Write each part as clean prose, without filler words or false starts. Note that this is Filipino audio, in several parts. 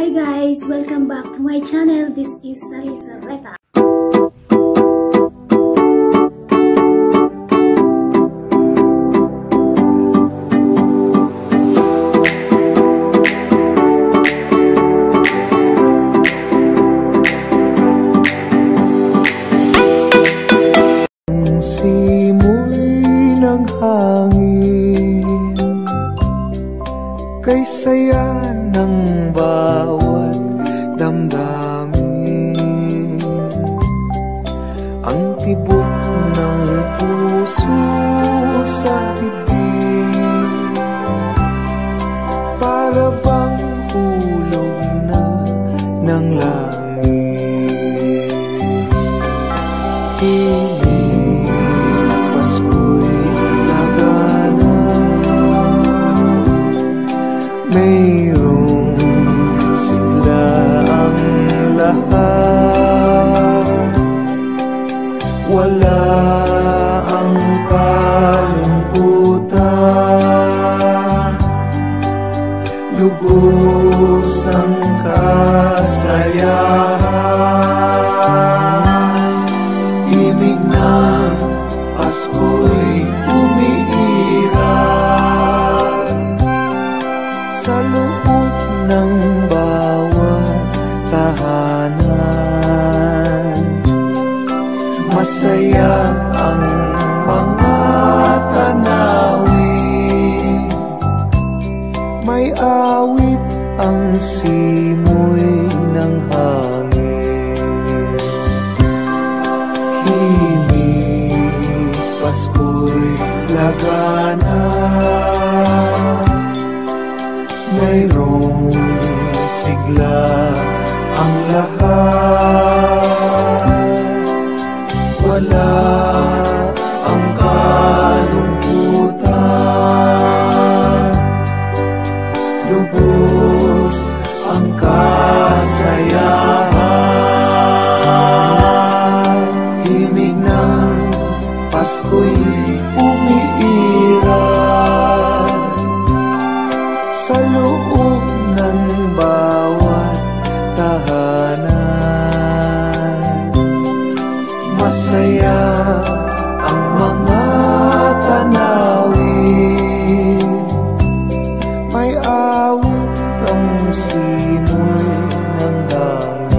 Hi guys, welcome back to my channel. This is Salisa Reta. Simoy ng hangin, kay saya ng bawat damdamin, ang tibok ng puso sa tibig, para bang hulog na ng langit. Mayroong sigla ang lahat, wala ang kalungkutan, lubos ang kasayahan. Ibig ng Pasko'y umiiral sa loob ng bawat tahanan. Masaya ang mga tanawin, may awit ang simoy ng hangin. Himig Pasko'y lagana, mayroong sigla ang lahat, wala ang kalungkutan, lubos ang kasayahan. Himig ng Pasko'y umiiral sa loob ng bawat tahanan. Masaya ang mga tanawin, may awit ang simoy ng hangin.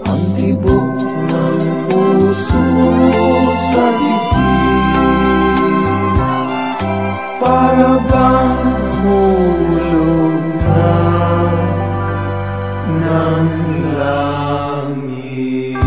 Ang tibok ng puso sa bibig, para bang hulog na ng langit.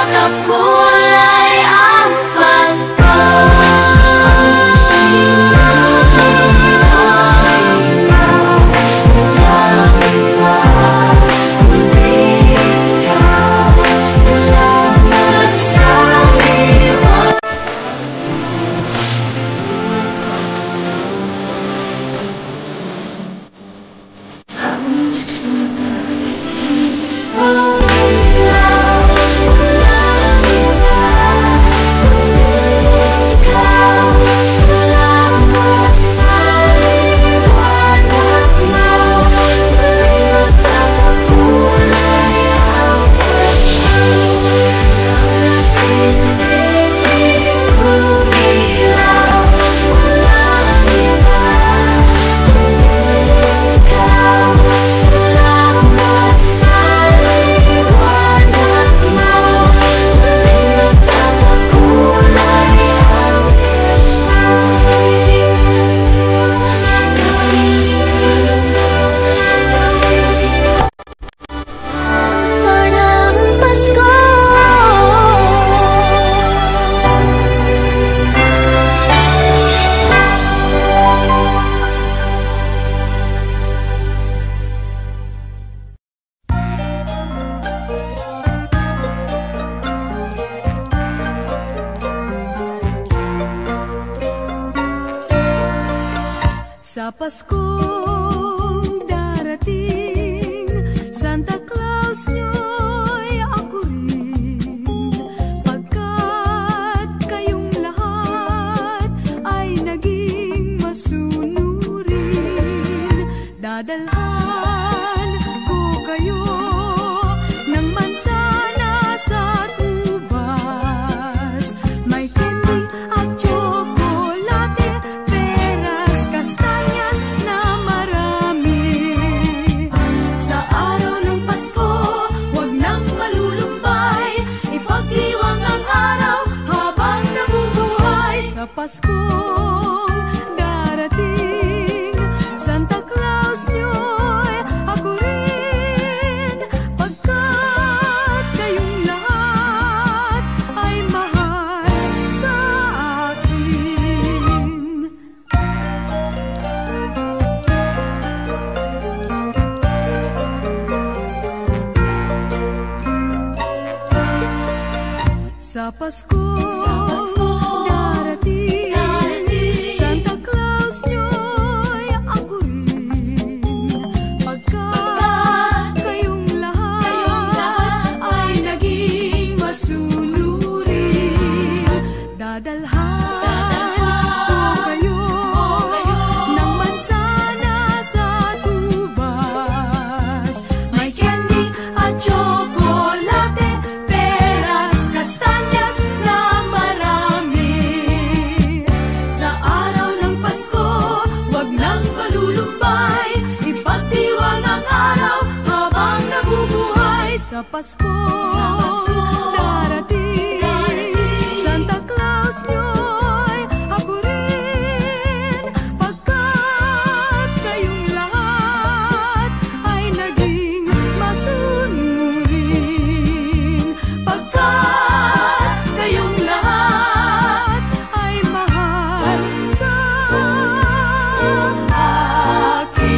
magkakulay ang Pasko. Sa Paskong darating, Santa Claus nyo'y ako rin, pagkat kayong lahat ay naging masunurin. Dadalhan ko kayo ng mansana sa tubas, may candy at chocolate, peras, kastanyas na marami. Sa araw ng Pasko, huwag nang malulumbay, ipagdiwang ang araw habang nabubuhay. Sa Paskong darating, Santa Claus nyo'y ako rin, pagkat kayong lahat ay mahal sa akin. Sa Paskong darating, Santa Claus nyo'y ako rin, pagkat kayong lahat ay naging masunurin. Dadalhan ko kayo ng mansana sa tubas, may candy at chocolate, peras, kastanyas na marami. Sa araw ng Pasko, huwag nang malulumbay, ipagdiwang ang araw habang nabubuhay. Sa Paskong darating, Santa Claus nyo'y ako rin, pagkat kayong lahat ay naging masunurin. Pagkat kayong lahat ay mahal sa akin.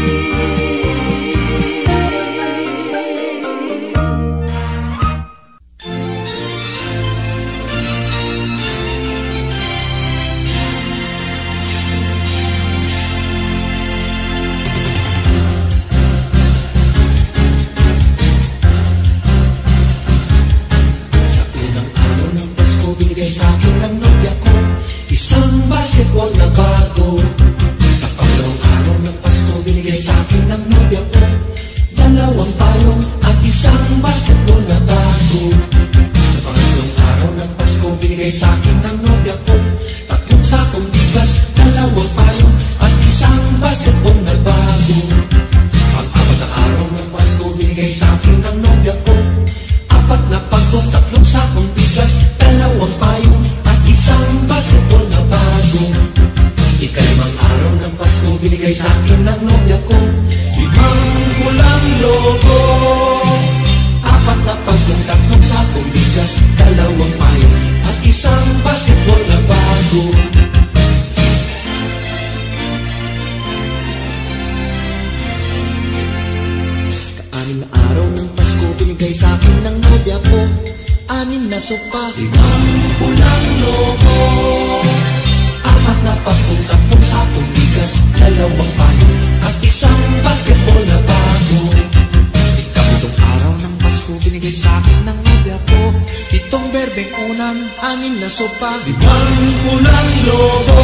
Sa unang araw ng Pasko, binigay sa akin ng nobya ko isang basketball na bago. Sa pangalawang araw ng Pasko, binigay sa akin ng nobya ko dalawang payong at isang basketball na bago. Sa pangatlong araw ng Pasko, binigay sa akin ng nobya ko tatlong sakong bigas, dalawang payong at isang basketball na bago. Pang-apat na araw ng Pasko, binigay sa akin ng nobya ko apat na pagkong, tatlong sakong bigas, dalawang payong at isang basketball na bago. Ikalimang araw ng Pasko, binigay sa akin ng nobya ko limang pulang logo, apat na pagkong, tatlong sakong bigas, dalawang isang basketball na bago. Kaanim na araw ng Pasko binigay sa akin ng nobya ko, 6 na sopa, 5 pulang lobo, 4 na pampung-tampung sapong bigas, 2 payo at isang basketball na bago. Ikapitong araw ng Pasko binigay sa akin ng nobya ko, 7 berbeng unang, 6 na sopa, 5 pulang lobo,